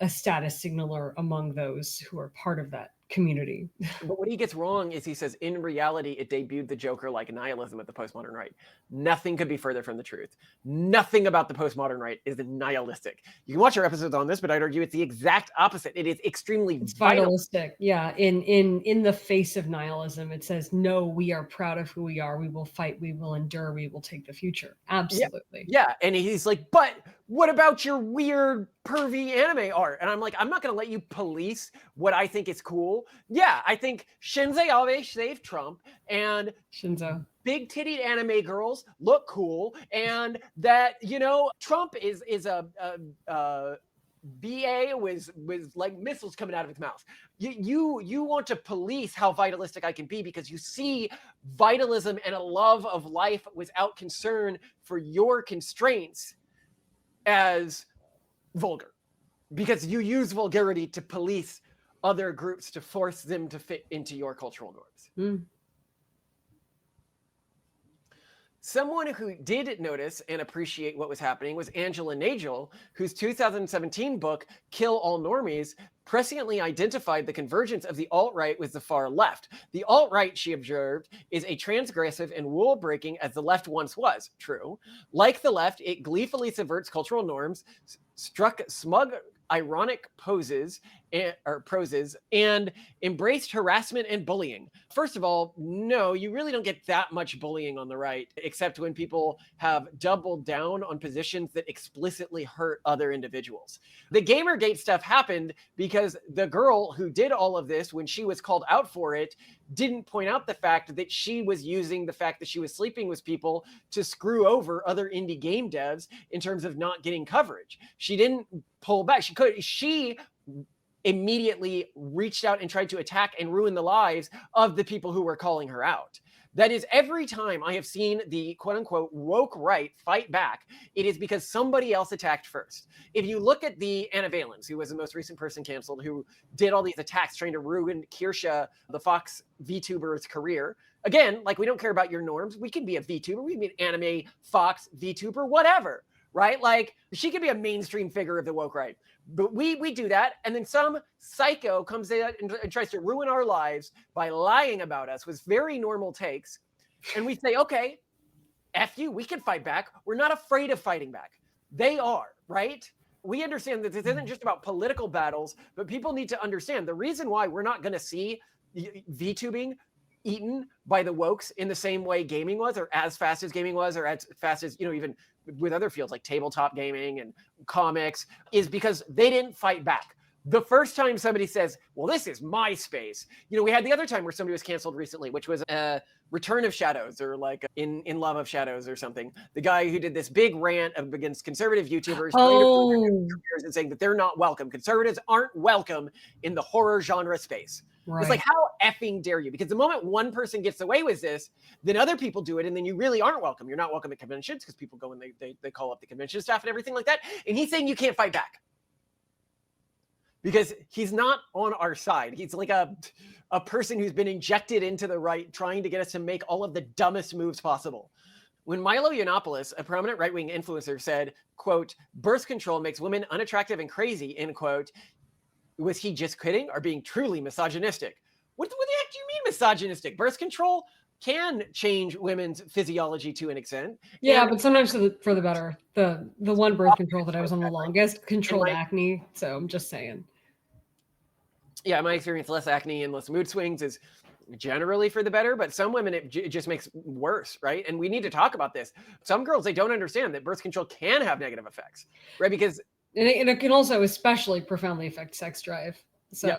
a status signaler among those who are part of that community. But what he gets wrong is he says, in reality, it debuted the Joker like nihilism at the postmodern right. Nothing could be further from the truth. Nothing about the postmodern right is nihilistic. You can watch our episodes on this, but I'd argue it's the exact opposite. It is extremely vitalistic. Yeah, in the face of nihilism, it says, no, we are proud of who we are. We will fight. We will endure. We will take the future. Absolutely. Yeah, and he's like, but what about your weird pervy anime art? And I'm like, I'm not going to let you police what I think is cool. Yeah, I think Shinzo Abe saved Trump, and big tittied anime girls look cool, and that, Trump is a BA with like missiles coming out of his mouth. You want to police how vitalistic I can be because you see vitalism and a love of life without concern for your constraints as vulgar, because you use vulgarity to police other groups to force them to fit into your cultural norms. Someone who did notice and appreciate what was happening was Angela Nagel, whose 2017 book, Kill All Normies, presciently identified the convergence of the alt-right with the far left. The alt-right, she observed, is a transgressive and rule-breaking as the left once was. True. Like the left, it gleefully subverts cultural norms, struck smug, ironic poses and embraced harassment and bullying. First of all, no, you really don't get that much bullying on the right, except when people have doubled down on positions that explicitly hurt other individuals. The Gamergate stuff happened because the girl who did all of this, when she was called out for it, didn't point out the fact that she was using the fact that she was sleeping with people to screw over other indie game devs in terms of not getting coverage. She didn't pull back. She immediately reached out and tried to attack and ruin the lives of the people who were calling her out. That is, every time I have seen the quote-unquote woke right fight back, it is because somebody else attacked first. If you look at the Anna Valens, who was the most recent person canceled, who did all these attacks trying to ruin Kirsha, the Fox VTuber's career. Again, like, we don't care about your norms. We can be a VTuber. We can be an anime Fox VTuber, whatever, right? Like, she could be a mainstream figure of the woke right. But we do that, and then some psycho comes in and tries to ruin our lives by lying about us with very normal takes. And we say, okay, F you, we can fight back. We're not afraid of fighting back. They are, right? We understand that this isn't just about political battles, but people need to understand the reason why we're not going to see VTubing eaten by the wokes in the same way gaming was, or as fast as gaming was, or as fast as, even with other fields like tabletop gaming and comics, is because they didn't fight back. The first time somebody says, well, this is my space. We had the other time where somebody was canceled recently, which was Return of Shadows, or like in Love of Shadows or something. The guy who did this big rant against conservative YouTubers and saying that they're not welcome. Conservatives aren't welcome in the horror genre space. Right. It's like, how effing dare you? Because the moment one person gets away with this, then other people do it, and then you really aren't welcome. You're not welcome at conventions because people go and they call up the convention staff and everything like that. And he's saying you can't fight back. because he's not on our side. He's like a person who's been injected into the right, trying to get us to make all of the dumbest moves possible. When Milo Yiannopoulos, a prominent right-wing influencer, said, quote, birth control makes women unattractive and crazy, end quote, was he just kidding or being truly misogynistic? What the heck do you mean misogynistic? Birth control can change women's physiology to an extent. Yeah, And but sometimes for the better. The one birth control that I was on the longest controlled acne, so I'm just saying. Yeah, my experience, less acne and less mood swings is generally for the better, but some women it just makes worse, right? And we need to talk about this. Some girls, they don't understand that birth control can have negative effects, right? Because and it can also especially profoundly affect sex drive. So yeah.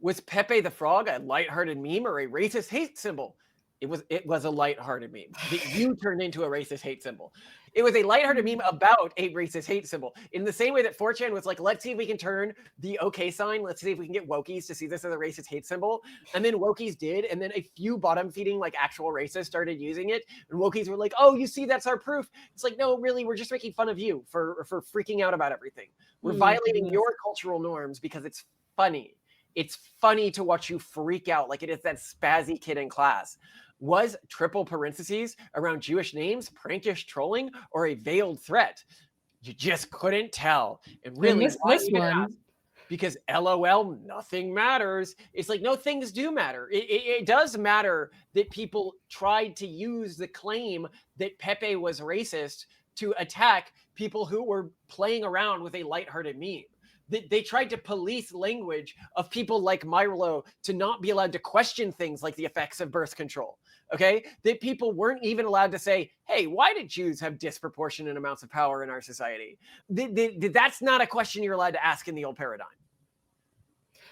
Was Pepe the Frog a lighthearted meme or a racist hate symbol? It was a lighthearted meme that you turned into a racist hate symbol. It was a lighthearted meme about a racist hate symbol. In the same way that 4chan was like, let's see if we can turn the okay sign. Let's see if we can get wokies to see this as a racist hate symbol. And then wokies did. And then a few bottom feeding like actual racists started using it. And wokies were like, oh, you see, that's our proof. It's like, no, really, we're just making fun of you for freaking out about everything. We're violating your cultural norms because it's funny. It's funny to watch you freak out like it is that spazzy kid in class. Was triple parentheses around Jewish names prankish trolling or a veiled threat? You just couldn't tell. And really, this one, because LOL, nothing matters. It's like, no, things do matter. It does matter that people tried to use the claim that Pepe was racist to attack people who were playing around with a lighthearted meme. They tried to police language of people like Milo to not be allowed to question things like the effects of birth control. Okay, that people weren't even allowed to say, hey, why did Jews have disproportionate amounts of power in our society? That's not a question you're allowed to ask in the old paradigm.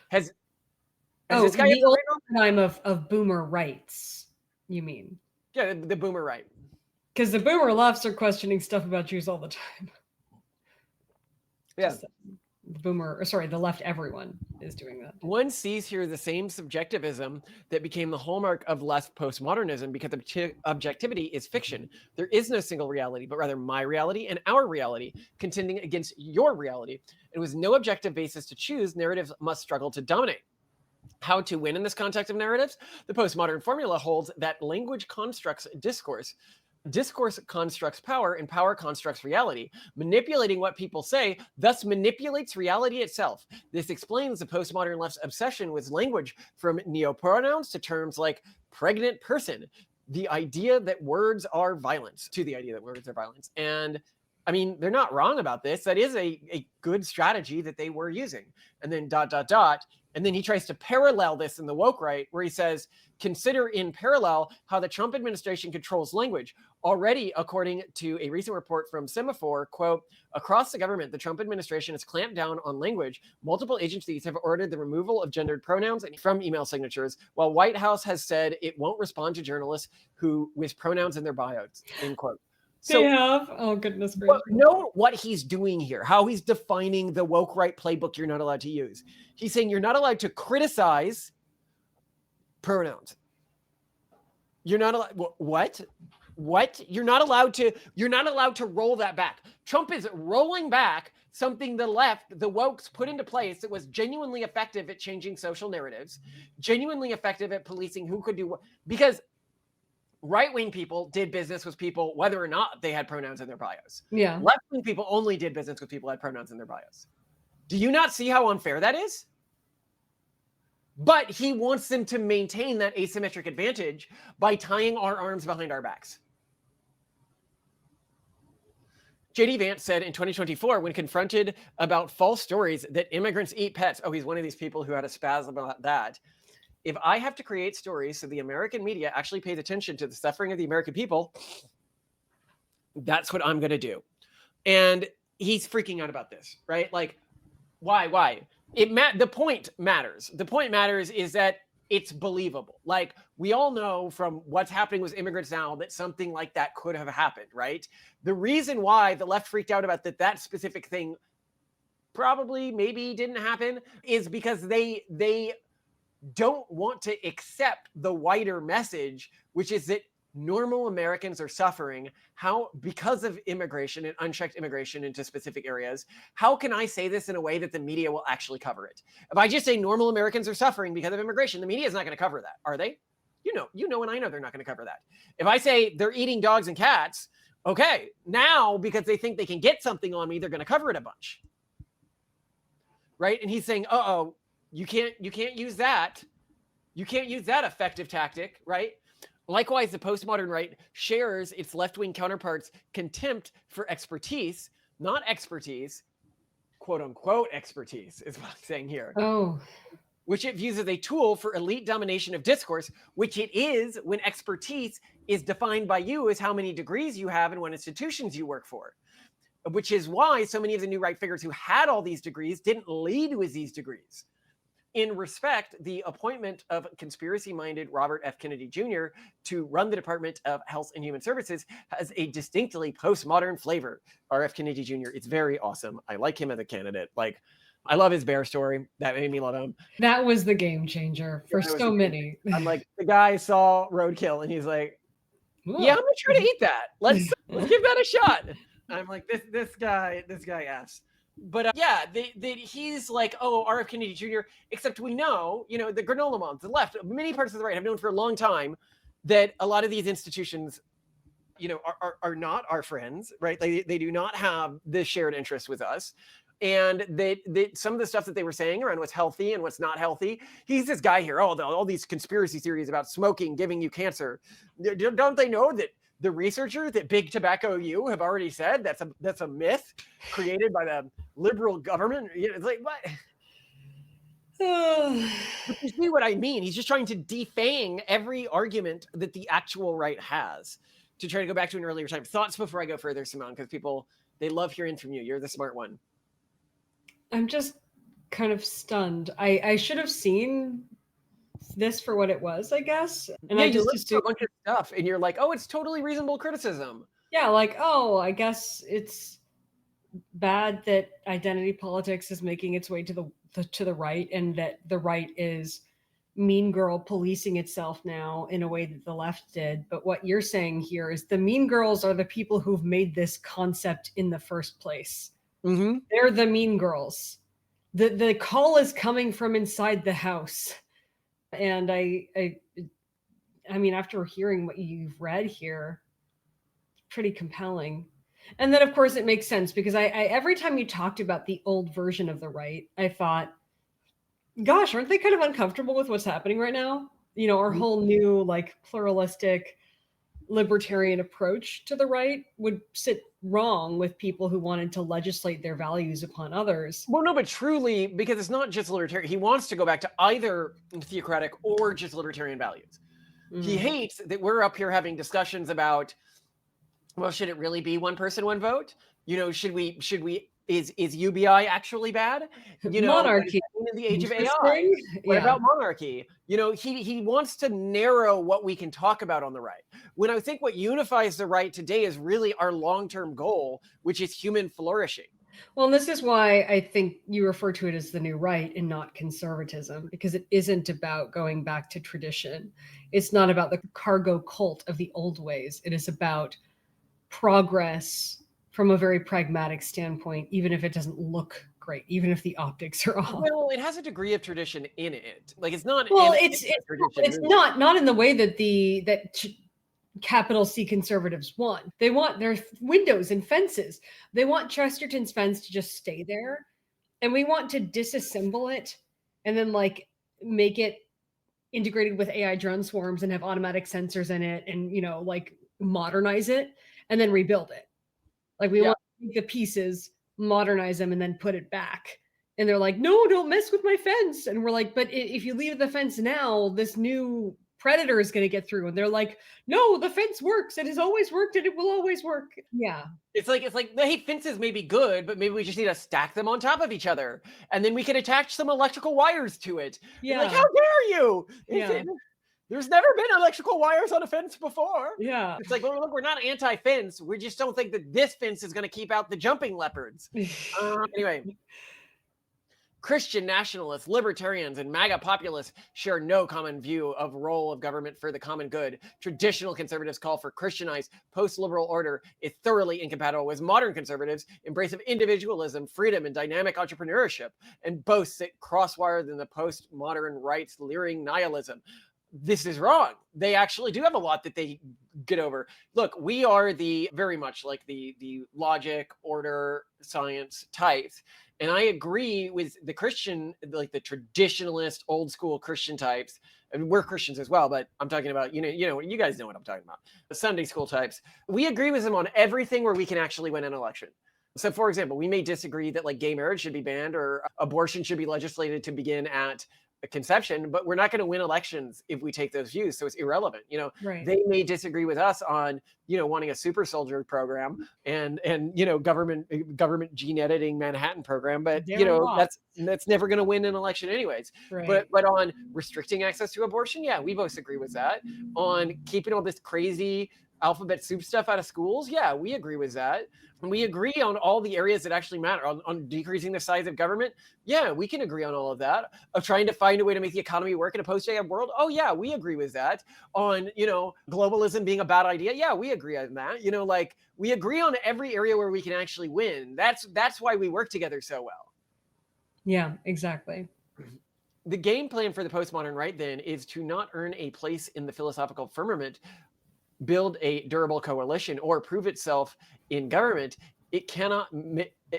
Has this guy the old paradigm of boomer rights, you mean? Yeah, the boomer right. Because the boomer lefts are questioning stuff about Jews all the time. Yeah. The left, everyone is doing that. One sees here the same subjectivism that became the hallmark of left postmodernism because objectivity is fiction. There is no single reality, but rather my reality and our reality contending against your reality. And with no objective basis to choose, narratives must struggle to dominate. How to win in this context of narratives? The postmodern formula holds that language constructs discourse. Discourse constructs power, and power constructs reality. Manipulating what people say thus manipulates reality itself. This explains the postmodern left's obsession with language, from neopronouns to terms like pregnant person. The idea that words are violence, And I mean, they're not wrong about this. That is a good strategy that they were using. And then ... And then he tries to parallel this in the woke right, where he says, consider in parallel how the Trump administration controls language. Already, according to a recent report from Semaphore, quote, across the government, the Trump administration has clamped down on language. Multiple agencies have ordered the removal of gendered pronouns from email signatures, while White House has said it won't respond to journalists who with pronouns in their bios, end quote. So, they have. Oh, goodness gracious. Know what he's doing here, how he's defining the woke right playbook you're not allowed to use. He's saying you're not allowed to criticize pronouns. You're not allowed. What? You're not allowed to roll that back. Trump is rolling back something the left, the wokes put into place that was genuinely effective at changing social narratives, genuinely effective at policing who could do what. Because right-wing people did business with people whether or not they had pronouns in their bios. Yeah. Left-wing people only did business with people who had pronouns in their bios. Do you not see how unfair that is? But he wants them to maintain that asymmetric advantage by tying our arms behind our backs. J.D. Vance said in 2024, when confronted about false stories that immigrants eat pets, he's one of these people who had a spasm about that. If I have to create stories so the American media actually pays attention to the suffering of the American people, that's what I'm going to do. And he's freaking out about this, right? Like, why? The point matters. The point matters is that it's believable. Like, we all know from what's happening with immigrants now that something like that could have happened, right? The reason why the left freaked out about that specific thing probably maybe didn't happen is because they don't want to accept the wider message, which is that normal Americans are suffering because of immigration and unchecked immigration into specific areas. How can I say this in a way that the media will actually cover it? If I just say normal Americans are suffering because of immigration, the media is not going to cover that, are they? You know, and I know they're not going to cover that. If I say they're eating dogs and cats, okay, now because they think they can get something on me, they're going to cover it a bunch, right? And he's saying, you can't use that. You can't use that effective tactic, right? Likewise, the postmodern right shares its left-wing counterparts' contempt for expertise, not expertise, quote unquote expertise is what I'm saying here. Oh, Which it views as a tool for elite domination of discourse, which it is when expertise is defined by you as how many degrees you have and what institutions you work for. Which is why so many of the new right figures who had all these degrees didn't lead with these degrees. In respect, the appointment of conspiracy-minded Robert F. Kennedy Jr. to run the Department of Health and Human Services has a distinctly postmodern flavor. R.F. Kennedy Jr., it's very awesome. I like him as a candidate. Like, I love his bear story. That made me love him. that was the game changer for so many. I'm like, the guy saw roadkill and he's like, Ooh. yeah, I'm gonna try to eat that. Let's give that a shot. I'm like, this guy asks. But he's like, R.F. Kennedy Jr., except we know, the granola moms, the left, many parts of the right have known for a long time that a lot of these institutions, are not our friends, right? They do not have this shared interest with us. And they some of the stuff that they were saying around what's healthy and what's not healthy, he's this guy here, all these conspiracy theories about smoking giving you cancer. Don't they know that the researchers at Big Tobacco U have already said that's a myth created by the liberal government? It's like, what? But you see what I mean? He's just trying to defang every argument that the actual right has to try to go back to an earlier time. Thoughts before I go further, Simone, because people, they love hearing from you. You're the smart one. I'm just kind of stunned. I should have seen this for what it was, I guess. And I just assumed a bunch of stuff and you're like, it's totally reasonable criticism. Yeah, like, I guess it's bad that identity politics is making its way to the right, and that the right is mean girl policing itself now in a way that the left did. But what you're saying here is the mean girls are the people who've made this concept in the first place. Mm-hmm. They're the mean girls. The call is coming from inside the house. And I mean, after hearing what you've read here, pretty compelling. And then, of course, it makes sense because I every time you talked about the old version of the right, I thought, gosh, aren't they kind of uncomfortable with what's happening right now? Our whole new, like, pluralistic libertarian approach to the right would sit wrong with people who wanted to legislate their values upon others. Well, no, but truly, because it's not just libertarian. He wants to go back to either theocratic or just libertarian values. Mm-hmm. He hates that we're up here having discussions about, well, should it really be one person, one vote? Is UBI actually bad? Monarchy in the age of AI. What about monarchy? He wants to narrow what we can talk about on the right. When I think what unifies the right today is really our long-term goal, which is human flourishing. Well, and this is why I think you refer to it as the new right and not conservatism, because it isn't about going back to tradition. It's not about the cargo cult of the old ways. It is about progress from a very pragmatic standpoint, even if it doesn't look great, even if the optics are off. Well, it has a degree of tradition in it. Like, it's not. Well, it's not in the way that capital C conservatives want. They want their windows and fences. They want Chesterton's fence to just stay there, and we want to disassemble it and then, like, make it integrated with AI drone swarms and have automatic sensors in it, and like, modernize it and then rebuild it. Like, we want to take the pieces, modernize them, and then put it back. And they're like, no, don't mess with my fence. And we're like, but if you leave the fence now, this new predator is going to get through. And they're like, no, the fence works. It has always worked and it will always work. Yeah. It's like, hey, fences may be good, but maybe we just need to stack them on top of each other. And then we can attach some electrical wires to it. Yeah. Like, how dare you? There's never been electrical wires on a fence before. Yeah. It's like, well, look, we're not anti-fence. We just don't think that this fence is going to keep out the jumping leopards. Anyway, Christian nationalists, libertarians, and MAGA populists share no common view of role of government for the common good. Traditional conservatives call for Christianized post-liberal order is thoroughly incompatible with modern conservatives' embrace of individualism, freedom, and dynamic entrepreneurship, and boasts it crosswire than the postmodern right's leering nihilism. This is wrong. They actually do have a lot that they get over. Look, we are the very much like the logic, order, science types. And I agree with the Christian, like the traditionalist, old school Christian types. I mean, we're Christians as well, but I'm talking about, you guys know what I'm talking about. The Sunday school types. We agree with them on everything where we can actually win an election. So, for example, we may disagree that like gay marriage should be banned or abortion should be legislated to begin at conception, but we're not going to win elections if we take those views. So it's irrelevant. Right. They may disagree with us on, wanting a super soldier program and government gene editing Manhattan program, but that's never going to win an election anyways. Right. But on restricting access to abortion, yeah, we both agree with that. On keeping all this crazy alphabet soup stuff out of schools, yeah, we agree with that. And we agree on all the areas that actually matter. On decreasing the size of government, yeah, we can agree on all of that. Of trying to find a way to make the economy work in a post-AI world, oh yeah, we agree with that. On, globalism being a bad idea, yeah, we agree on that. We agree on every area where we can actually win. That's why we work together so well. Yeah, exactly. The game plan for the postmodern right then is to not earn a place in the philosophical firmament, build a durable coalition, or prove itself in government. It cannot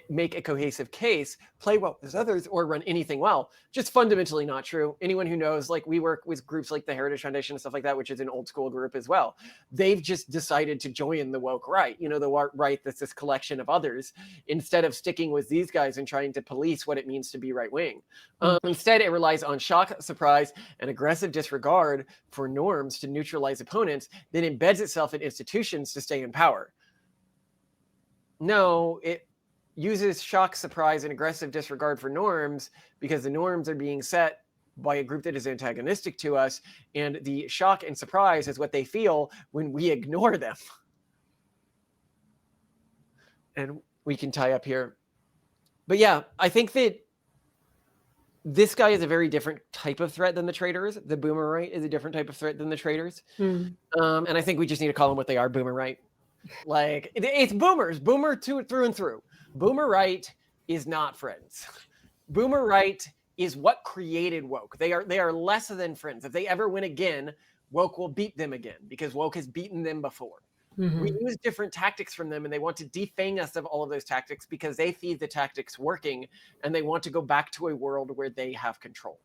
make a cohesive case, play well with others, or run anything well. Just fundamentally not true. Anyone who knows, like we work with groups like the Heritage Foundation and stuff like that, which is an old school group as well. They've just decided to join the woke right, the right that's this collection of others, instead of sticking with these guys and trying to police what it means to be right wing. Instead, it relies on shock, surprise, and aggressive disregard for norms to neutralize opponents, then embeds itself in institutions to stay in power. No, it uses shock, surprise, and aggressive disregard for norms because the norms are being set by a group that is antagonistic to us, and the shock and surprise is what they feel when we ignore them. And we can tie up here. But yeah, I think that this guy is a very different type of threat than the traitors. The boomer right is a different type of threat than the traitors. And I think we just need to call them what they are, boomer right. Like, it's boomers, boomer through and through. Boomer right is not friends. Boomer right is what created woke. They are less than friends. If they ever win again, woke will beat them again because woke has beaten them before. We use different tactics from them, and they want to defang us of all of those tactics because they see the tactics working, and they want to go back to a world where they have control.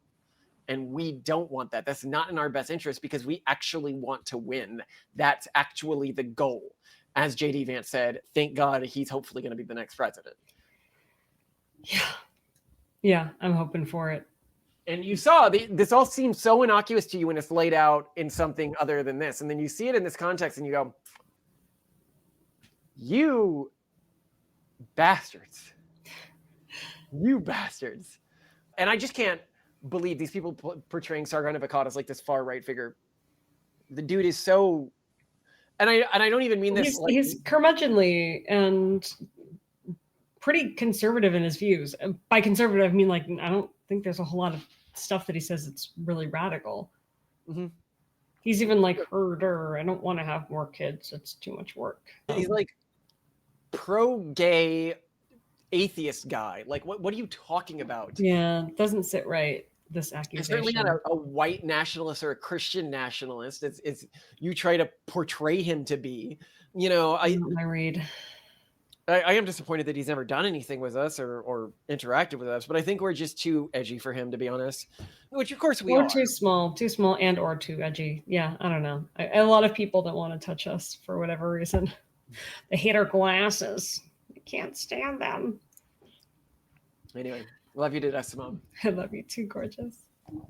And we don't want that. That's not in our best interest because we actually want to win. That's actually the goal. As J.D. Vance said, thank God he's hopefully going to be the next president. Yeah, I'm hoping for it. And you saw, this all seems so innocuous to you when it's laid out in something other than this. And then you see it in this context and you go, you bastards. You bastards. And I just can't believe these people portraying Sargon of Akkad as like this far right figure. The dude is so... And I don't even mean this. He's curmudgeonly and pretty conservative in his views. By conservative, I mean like I don't think there's a whole lot of stuff that he says that's really radical. He's even like herder. I don't want to have more kids. It's too much work. He's like pro-gay atheist guy. Like what are you talking about? Yeah, it doesn't sit right. This accusation. It's certainly not a white nationalist or a Christian nationalist. It's you try to portray him to be. I read. I am disappointed that he's never done anything with us or interacted with us, but I think we're just too edgy for him, to be honest. Which of course we are. Too small and or too edgy. Yeah, I don't know. A lot of people don't want to touch us for whatever reason. They hate our glasses. I can't stand them. Anyway. Love you to death, Simone. I love you too, gorgeous. What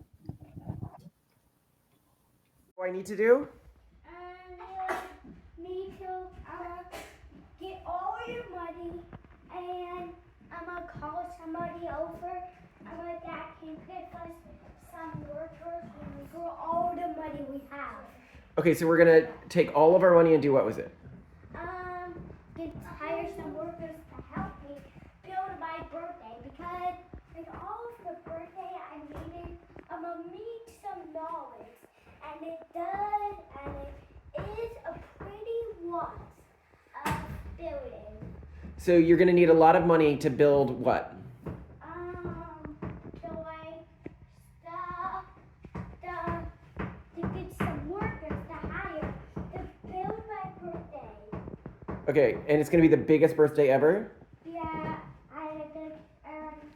do I need to do? Need to get all your money, and I'm gonna call somebody over. That can pick us some workers and for all the money we have. Okay, so we're gonna take all of our money and do what was it? Get hire some workers to help me build my birthday because all of the knowledge, and it does, and it is a pretty lot of building. So you're going to need a lot of money to build what? To like to get some workers to hire to build my birthday. Okay, and it's going to be the biggest birthday ever? Yeah,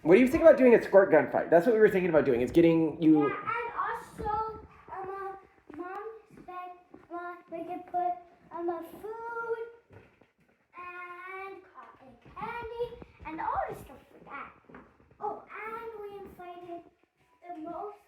What do you think about doing a squirt gun fight? That's what we were thinking about doing. It's getting you... yeah, and also, Mom said we could put food and cotton candy and all this stuff for that. Oh, and we invited the most